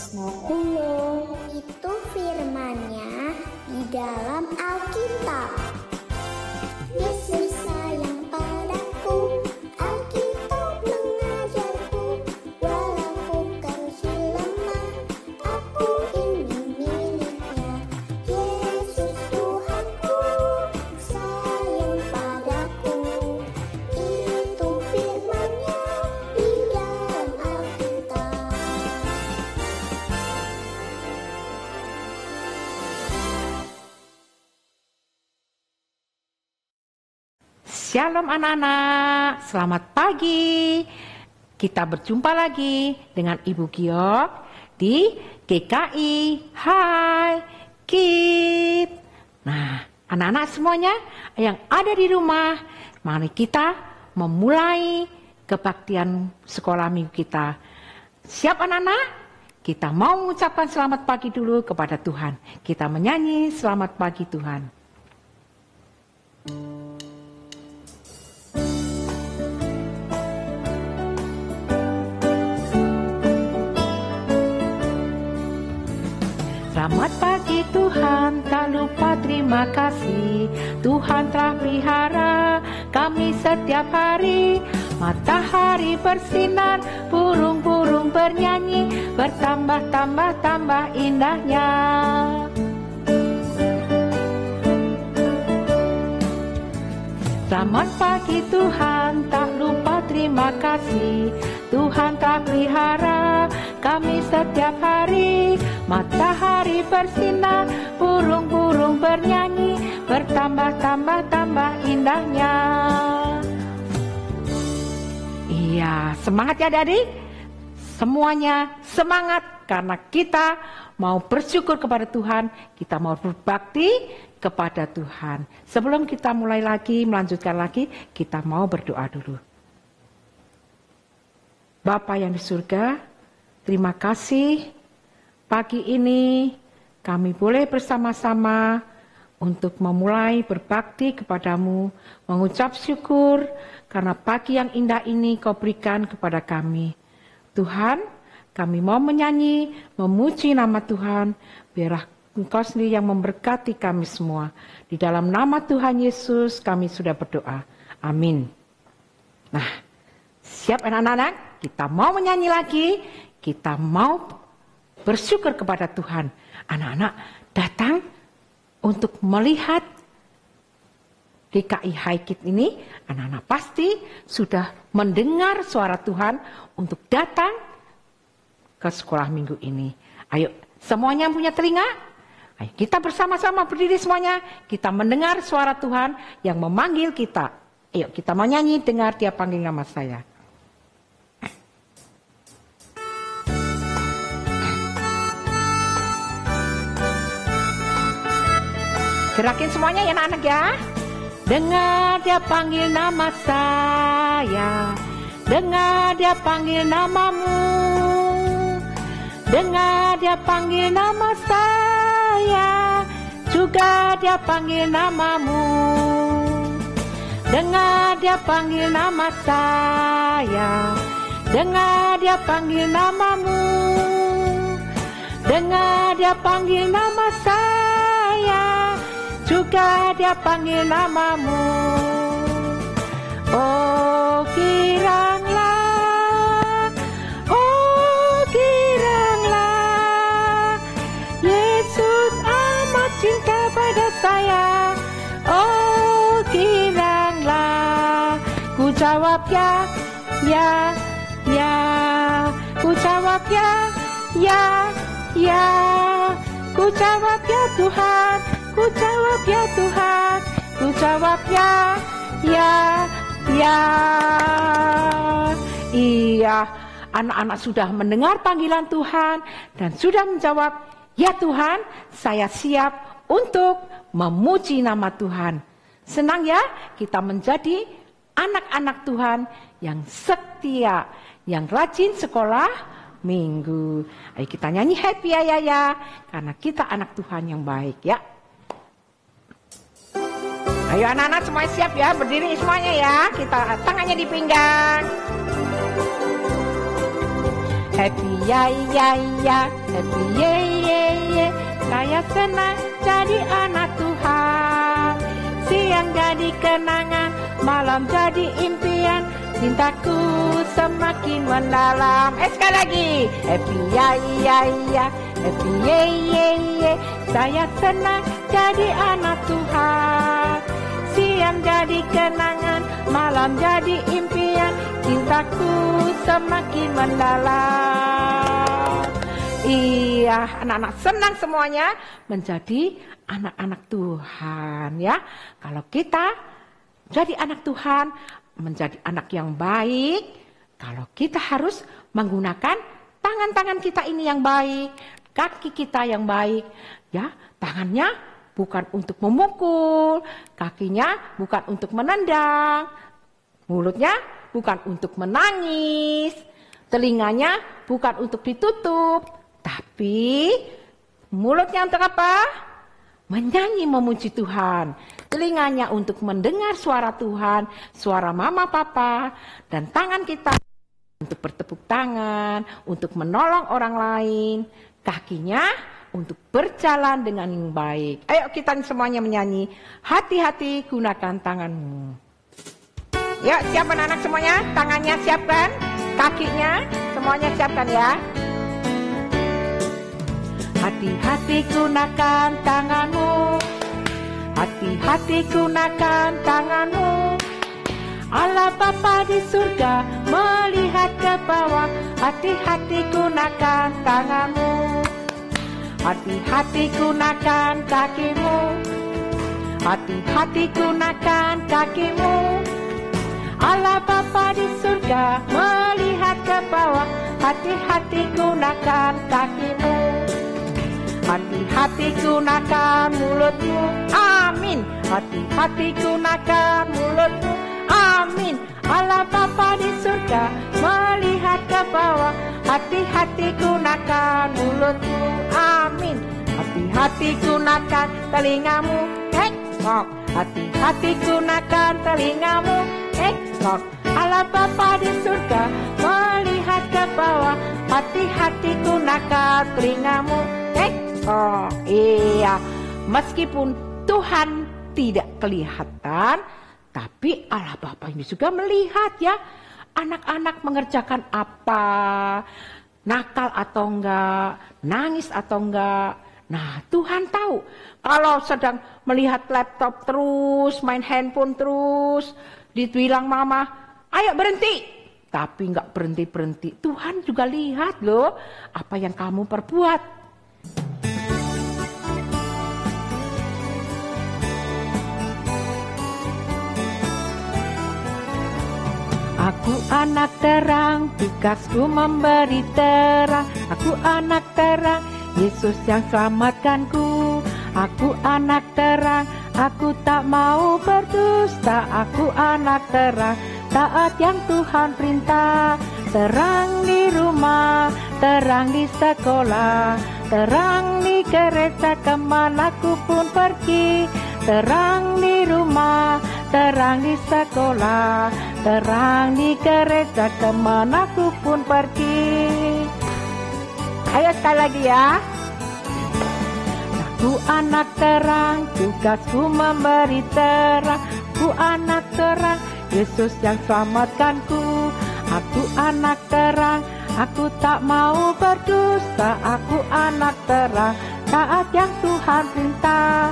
tresno kula. Itu firman-Nya di dalam Alkitab. Yesus sayang padaku, Alkitab mengajarku, walau kau lemah, aku ingin miliknya. Yesus Tuhanku, sayang padaku, itu firman-Nya di dalam Alkitab. Shalom anak-anak, selamat pagi. Kita berjumpa lagi dengan Ibu Giok di GKI Hai Kids. Nah, anak-anak semuanya yang ada di rumah, mari kita memulai kebaktian sekolah minggu kita. Siap anak-anak? Kita mau mengucapkan selamat pagi dulu kepada Tuhan. Kita menyanyi selamat pagi Tuhan. Selamat pagi Tuhan, tak lupa terima kasih. Tuhan telah pelihara kami setiap hari. Matahari bersinar, burung-burung bernyanyi, bertambah-tambah-tambah indahnya. Selamat pagi Tuhan, tak lupa terima kasih. Tuhan telah pelihara kami setiap hari. Matahari bersinar, burung-burung bernyanyi, bertambah-tambah-tambah indahnya. Iya, semangat ya adik-adik. Semuanya semangat karena kita mau bersyukur kepada Tuhan, kita mau berbakti kepada Tuhan. Sebelum kita mulai lagi, melanjutkan lagi, kita mau berdoa dulu. Bapa yang di surga, terima kasih pagi ini kami boleh bersama-sama untuk memulai berbakti kepadamu, mengucap syukur karena pagi yang indah ini kau berikan kepada kami. Tuhan, kami mau menyanyi, memuji nama Tuhan, biarlah Engkau sendiri yang memberkati kami semua. Di dalam nama Tuhan Yesus kami sudah berdoa. Amin. Nah, siap anak-anak? Kita mau menyanyi lagi, kita mau bersyukur kepada Tuhan. Anak-anak datang untuk melihat GKI Hai Kids ini. Anak-anak pasti sudah mendengar suara Tuhan untuk datang ke sekolah minggu ini. Ayo, semuanya yang punya telinga, ayo kita bersama-sama berdiri semuanya. Kita mendengar suara Tuhan yang memanggil kita. Ayo kita mau nyanyi, dengar dia panggil nama saya. Gerakin semuanya ya anak-anak ya. Dengar dia panggil nama saya, dengar dia panggil namamu, dengar dia panggil nama saya, juga dia panggil namamu. Dengar dia panggil nama saya, dengar dia panggil namamu, dengar dia panggil nama saya, juga dia panggil namamu. Oh giranglah, Yesus amat cinta pada saya. Oh giranglah, ku jawab ya, ya, ya, ku jawab ya, ya, ya, ku jawab ya Tuhan. Ku jawab ya Tuhan, ku jawab ya, ya, ya. Iya, anak-anak sudah mendengar panggilan Tuhan dan sudah menjawab, ya Tuhan, saya siap untuk memuji nama Tuhan. Senang ya kita menjadi anak-anak Tuhan yang setia, yang rajin sekolah minggu. Ayo kita nyanyi happy ya, karena kita anak Tuhan yang baik ya. Ayo anak-anak semuanya siap ya, berdiri semuanya ya. Kita tangannya di pinggang. Happy ya ya ya, happy ye ye ye. Saya senang jadi anak Tuhan. Siang jadi kenangan, malam jadi impian. Cintaku semakin mendalam. Sekali lagi, happy ya ya ya, happy ye ye ye. Saya senang jadi anak Tuhan. Siang jadi kenangan, malam jadi impian. Cintaku semakin mendalam. Iya, anak-anak senang semuanya menjadi anak-anak Tuhan ya. Kalau kita jadi anak Tuhan, menjadi anak yang baik, kalau kita harus menggunakan tangan-tangan kita ini yang baik, kaki kita yang baik ya. Tangannya bukan untuk memukul, kakinya bukan untuk menendang, mulutnya bukan untuk menangis, telinganya bukan untuk ditutup, tapi mulutnya untuk apa? Menyanyi memuji Tuhan. Telinganya untuk mendengar suara Tuhan, suara mama papa, dan tangan kita untuk bertepuk tangan, untuk menolong orang lain, kakinya untuk berjalan dengan yang baik. Ayo kita semuanya menyanyi, hati-hati gunakan tanganmu. Yuk siap anak-anak semuanya, tangannya siapkan, kakinya semuanya siapkan ya. Hati-hati gunakan tanganmu, hati-hati gunakan tanganmu. Allah Bapa di surga melihat ke bawah, hati-hati gunakan tanganmu. Hati-hati gunakan kakimu, hati-hati gunakan kakimu. Allah Bapa di surga melihat ke bawah, hati-hati gunakan kakimu. Hati-hati gunakan mulutmu, amin. Hati-hati gunakan mulutmu, amin. Allah Bapa di surga melihat ke bawah, hati-hati gunakan mulutmu, amin. Hati-hati gunakan telingamu, tengok. Hati-hati gunakan telingamu, tengok. Allah Bapa di surga melihat ke bawah, hati-hati gunakan telingamu, tengok. Oh iya, meskipun Tuhan tidak kelihatan, tapi Allah Bapa ini juga melihat ya. Anak-anak mengerjakan apa, nakal atau enggak, nangis atau enggak. Nah Tuhan tahu, kalau sedang melihat laptop terus, main handphone terus, dibilang mama, ayo berhenti. Tapi enggak berhenti-berhenti, Tuhan juga lihat loh apa yang kamu perbuat. Aku anak terang, tugasku memberi terang. Aku anak terang, Yesus yang selamatkanku. Aku anak terang, aku tak mau berdusta. Aku anak terang, taat yang Tuhan perintah. Terang di rumah, terang di sekolah, terang di gereja kemanaku pun pergi. Terang di rumah, terang di sekolah, terang di gereja kemanaku pun pergi. Ayo sekali lagi ya. Aku anak terang, tugasku memberi terang. Aku anak terang, Yesus yang selamatkanku. Aku anak terang, aku tak mau berdusta. Aku anak terang, taat yang Tuhan perintah.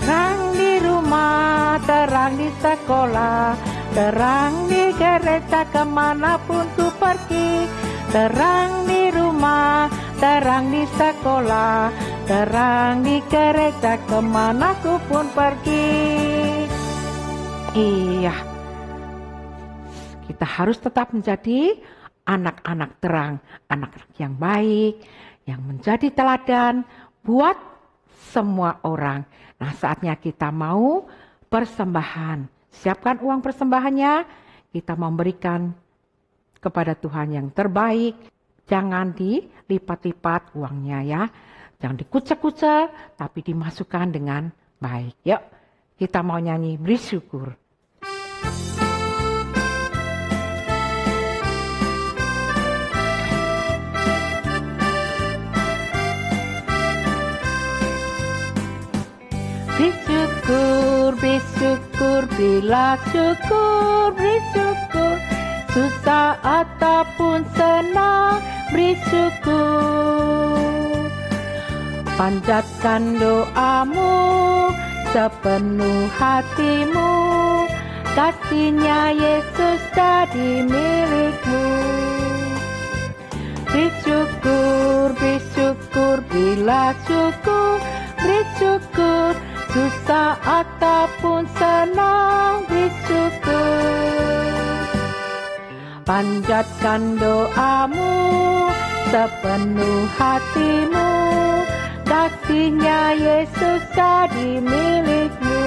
Terang di rumah, terang di sekolah, terang di gereja kemanapun ku pergi. Terang di rumah, terang di sekolah, terang di gereja kemana ku pun pergi. Iya, kita harus tetap menjadi anak-anak terang, anak-anak yang baik, yang menjadi teladan buat semua orang. Nah, saatnya kita mau persembahan. Siapkan uang persembahannya, kita memberikan kepada Tuhan yang terbaik. Jangan dilipat-lipat uangnya ya. Jangan dikucek-kucek, tapi dimasukkan dengan baik. Yuk, kita mau nyanyi beri syukur. Bersyukur, bersyukur, berilah syukur, bersyukur. Susah ataupun senang, bersyukur. Panjatkan doamu sepenuh hatimu, kasih-Nya Yesus jadi milikmu. Bersyukur, bersyukur, berilah syukur, bersyukur. Susah ataupun senang, bersyukur. Panjatkan doamu sepenuh hatimu, kasih-Nya Yesus jadi milikmu.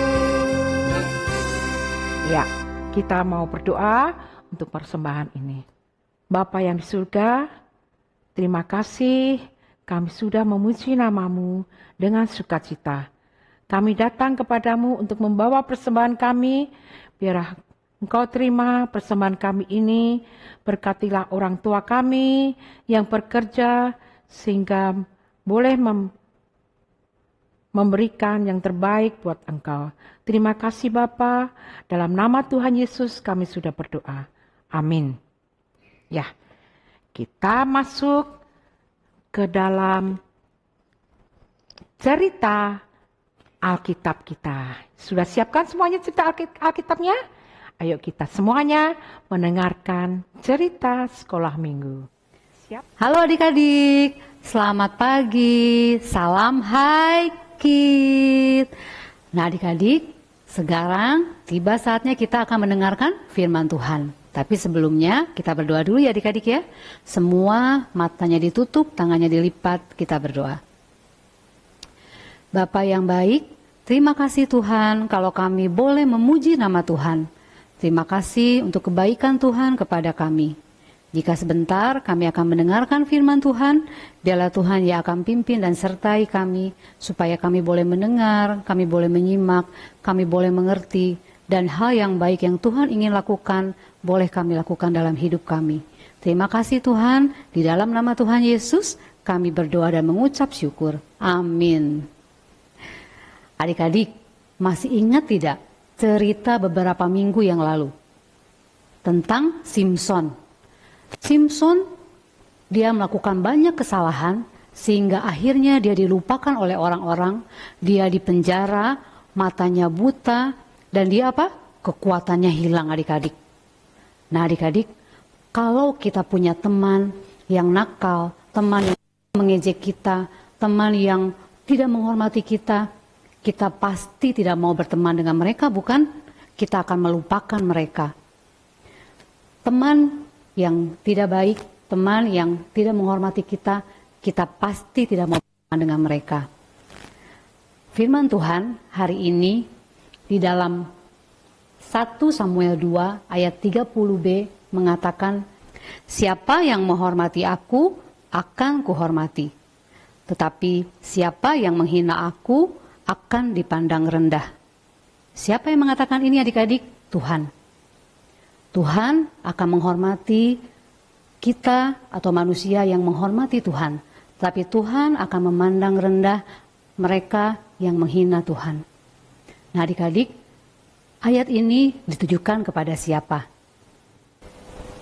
Ya, kita mau berdoa untuk persembahan ini. Bapa yang di surga, terima kasih kami sudah memuji nama-Mu dengan sukacita. Kami datang kepadamu untuk membawa persembahan kami, biar Engkau terima persembahan kami ini, berkatilah orang tua kami yang bekerja, sehingga boleh memberikan yang terbaik buat Engkau. Terima kasih Bapa, dalam nama Tuhan Yesus kami sudah berdoa. Amin. Ya, kita masuk ke dalam cerita Alkitab kita. Sudah siapkan semuanya cerita Alkitabnya? Ayo kita semuanya mendengarkan cerita sekolah minggu. Siap? Halo adik-adik, selamat pagi, salam hai kid. Nah adik-adik, sekarang tiba saatnya kita akan mendengarkan firman Tuhan. Tapi sebelumnya kita berdoa dulu ya adik-adik ya. Semua matanya ditutup, tangannya dilipat, kita berdoa. Bapa yang baik, terima kasih Tuhan kalau kami boleh memuji nama Tuhan. Terima kasih untuk kebaikan Tuhan kepada kami. Jika sebentar kami akan mendengarkan firman Tuhan, biarlah Tuhan yang akan pimpin dan sertai kami, supaya kami boleh mendengar, kami boleh menyimak, kami boleh mengerti, dan hal yang baik yang Tuhan ingin lakukan, boleh kami lakukan dalam hidup kami. Terima kasih Tuhan, di dalam nama Tuhan Yesus, kami berdoa dan mengucap syukur. Amin. Adik-adik, masih ingat tidak cerita beberapa minggu yang lalu tentang Simson? Simson, dia melakukan banyak kesalahan sehingga akhirnya dia dilupakan oleh orang-orang, dia dipenjara, matanya buta, dan dia apa? Kekuatannya hilang adik-adik. Nah adik-adik, kalau kita punya teman yang nakal, teman yang mengejek kita, teman yang tidak menghormati kita, kita pasti tidak mau berteman dengan mereka, bukan? Kita akan melupakan mereka. Teman yang tidak baik, teman yang tidak menghormati kita, kita pasti tidak mau berteman dengan mereka. Firman Tuhan hari ini di dalam 1 Samuel 2 ayat 30b mengatakan, siapa yang menghormati aku akan kuhormati, tetapi siapa yang menghina aku akan dipandang rendah. Siapa yang mengatakan ini adik-adik? Tuhan. Tuhan akan menghormati kita atau manusia yang menghormati Tuhan. Tapi Tuhan akan memandang rendah mereka yang menghina Tuhan. Nah adik-adik, ayat ini ditujukan kepada siapa?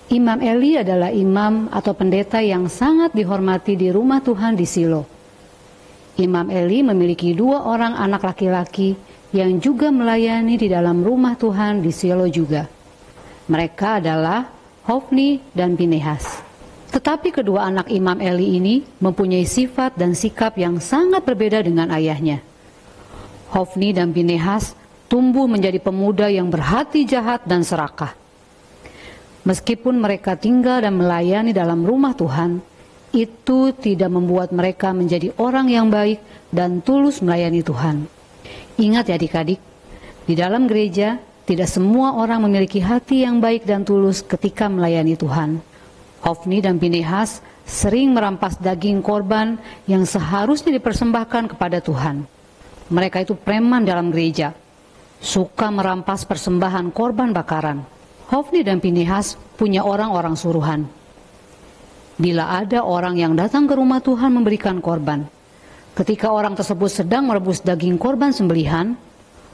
Imam Eli adalah imam atau pendeta yang sangat dihormati di rumah Tuhan di Shilo. Imam Eli memiliki 2 orang anak laki-laki yang juga melayani di dalam rumah Tuhan di Shilo juga. Mereka adalah Hofni dan Pinehas. Tetapi kedua anak Imam Eli ini mempunyai sifat dan sikap yang sangat berbeda dengan ayahnya. Hofni dan Pinehas tumbuh menjadi pemuda yang berhati jahat dan serakah. Meskipun mereka tinggal dan melayani dalam rumah Tuhan, itu tidak membuat mereka menjadi orang yang baik dan tulus melayani Tuhan. Ingat ya adik-adik, di dalam gereja tidak semua orang memiliki hati yang baik dan tulus ketika melayani Tuhan. Hofni dan Pinehas sering merampas daging korban yang seharusnya dipersembahkan kepada Tuhan. Mereka itu preman dalam gereja, suka merampas persembahan korban bakaran. Hofni dan Pinehas punya orang-orang suruhan. Bila ada orang yang datang ke rumah Tuhan memberikan korban, Ketika orang tersebut sedang merebus daging korban sembelihan,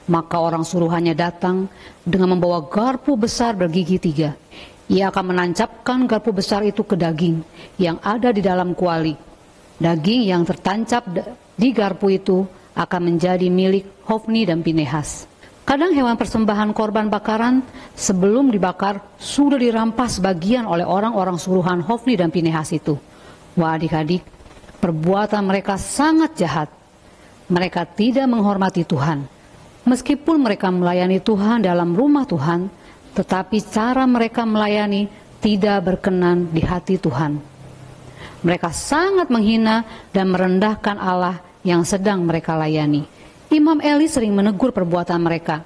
maka orang suruhannya datang dengan membawa garpu besar bergigi 3. Ia akan menancapkan garpu besar itu ke daging yang ada di dalam kuali. Daging yang tertancap di garpu itu akan menjadi milik Hofni dan Pinehas. Kadang hewan persembahan korban bakaran sebelum dibakar sudah dirampas bagian oleh orang-orang suruhan Hofni dan Pinehas itu. Wah adik-adik, perbuatan mereka sangat jahat. Mereka tidak menghormati Tuhan. Meskipun mereka melayani Tuhan dalam rumah Tuhan, tetapi cara mereka melayani tidak berkenan di hati Tuhan. Mereka sangat menghina dan merendahkan Allah yang sedang mereka layani. Imam Eli sering menegur perbuatan mereka,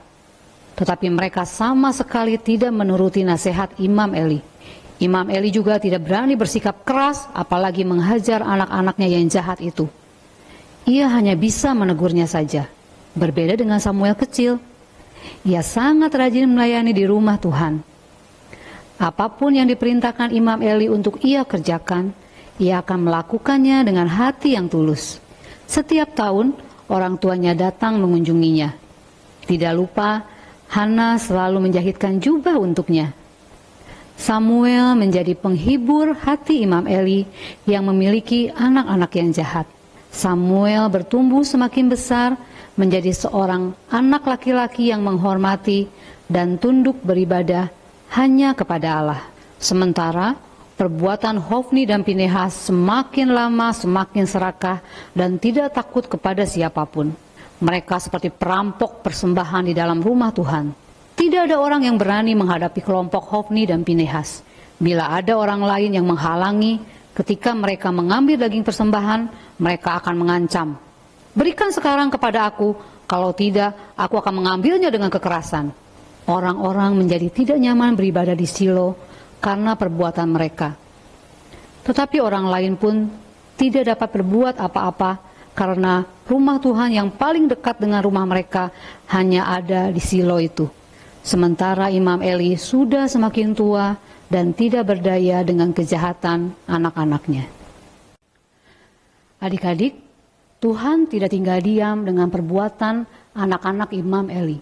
tetapi mereka sama sekali tidak menuruti nasihat Imam Eli. Imam Eli juga tidak berani bersikap keras, apalagi menghajar anak-anaknya yang jahat itu. Ia hanya bisa menegurnya saja. Berbeda dengan Samuel kecil, ia sangat rajin melayani di rumah Tuhan. Apapun yang diperintahkan Imam Eli untuk ia kerjakan, ia akan melakukannya dengan hati yang tulus. Setiap tahun, orang tuanya datang mengunjunginya. Tidak lupa, Hana selalu menjahitkan jubah untuknya. Samuel menjadi penghibur hati Imam Eli yang memiliki anak-anak yang jahat. Samuel bertumbuh semakin besar, menjadi seorang anak laki-laki yang menghormati dan tunduk beribadah hanya kepada Allah. Sementara perbuatan Hofni dan Pinehas semakin lama semakin serakah dan tidak takut kepada siapapun. Mereka seperti perampok persembahan di dalam rumah Tuhan. Tidak ada orang yang berani menghadapi kelompok Hofni dan Pinehas. Bila ada orang lain yang menghalangi ketika mereka mengambil daging persembahan, mereka akan mengancam, "Berikan sekarang kepada aku, kalau tidak aku akan mengambilnya dengan kekerasan." Orang-orang menjadi tidak nyaman beribadah di Shilo karena perbuatan mereka. Tetapi orang lain pun tidak dapat berbuat apa-apa karena rumah Tuhan yang paling dekat dengan rumah mereka hanya ada di Shilo itu. Sementara Imam Eli sudah semakin tua dan tidak berdaya dengan kejahatan anak-anaknya. Adik-adik, Tuhan tidak tinggal diam dengan perbuatan anak-anak Imam Eli.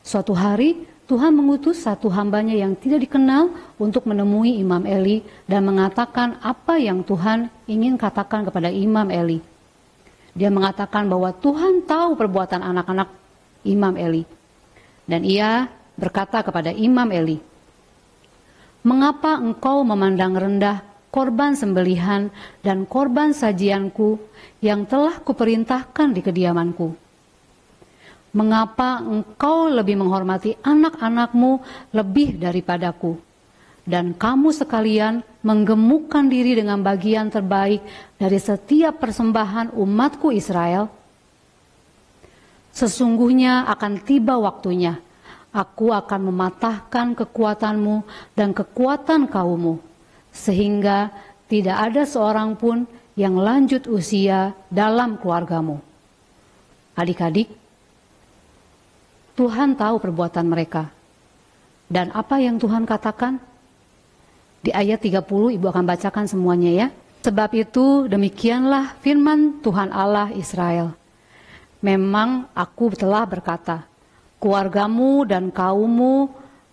Suatu hari, Tuhan mengutus satu hambanya yang tidak dikenal untuk menemui Imam Eli dan mengatakan apa yang Tuhan ingin katakan kepada Imam Eli. Dia mengatakan bahwa Tuhan tahu perbuatan anak-anak Imam Eli. Dan ia berkata kepada Imam Eli, "Mengapa engkau memandang rendah korban sembelihan dan korban sajianku yang telah kuperintahkan di kediamanku? Mengapa engkau lebih menghormati anak-anakmu lebih daripadaku? Dan kamu sekalian menggemukkan diri dengan bagian terbaik dari setiap persembahan umatku Israel? Sesungguhnya akan tiba waktunya, aku akan mematahkan kekuatanmu dan kekuatan kaummu, sehingga tidak ada seorang pun yang lanjut usia dalam keluargamu." Adik-adik, Tuhan tahu perbuatan mereka. Dan apa yang Tuhan katakan? Di ayat 30 Ibu akan bacakan semuanya ya. "Sebab itu demikianlah firman Tuhan Allah Israel. Memang aku telah berkata, keluargamu dan kaummu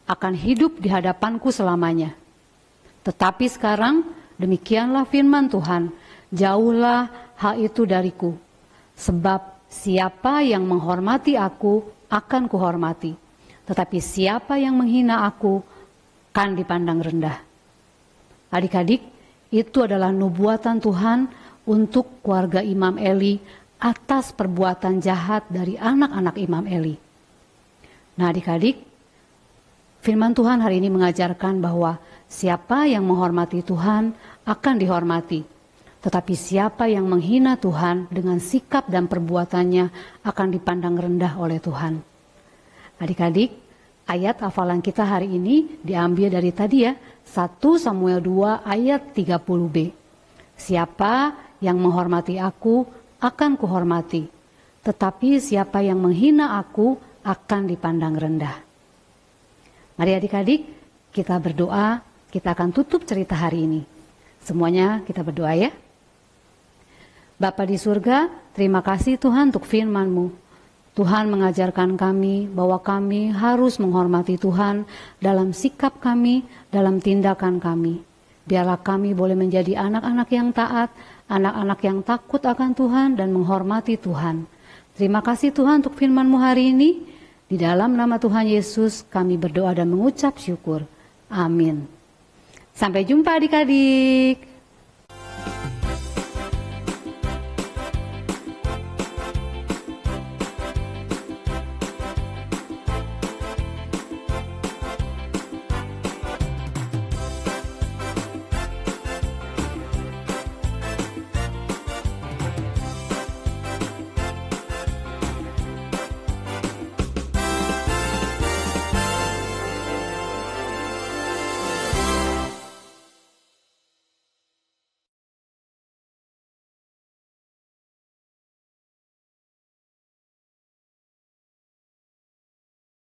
akan hidup di hadapanku selamanya. Tetapi sekarang demikianlah firman Tuhan, jauhlah hal itu dariku. Sebab siapa yang menghormati aku akan kuhormati, tetapi siapa yang menghina aku akan dipandang rendah." Adik-adik, itu adalah nubuatan Tuhan untuk keluarga Imam Eli atas perbuatan jahat dari anak-anak Imam Eli. Nah adik-adik, firman Tuhan hari ini mengajarkan bahwa siapa yang menghormati Tuhan akan dihormati. Tetapi siapa yang menghina Tuhan dengan sikap dan perbuatannya akan dipandang rendah oleh Tuhan. Adik-adik, ayat hafalan kita hari ini diambil dari tadi ya, 1 Samuel 2 ayat 30b. Siapa yang menghormati aku akan kuhormati, tetapi siapa yang menghina aku akan dipandang rendah. Mari adik-adik, kita berdoa, kita akan tutup cerita hari ini. Semuanya kita berdoa ya. Bapa di surga, terima kasih Tuhan untuk firman-Mu. Tuhan mengajarkan kami bahwa kami harus menghormati Tuhan dalam sikap kami, dalam tindakan kami. Biarlah kami boleh menjadi anak-anak yang taat, anak-anak yang takut akan Tuhan dan menghormati Tuhan. Terima kasih Tuhan untuk firman-Mu hari ini. Di dalam nama Tuhan Yesus kami berdoa dan mengucap syukur. Amin. Sampai jumpa adik-adik.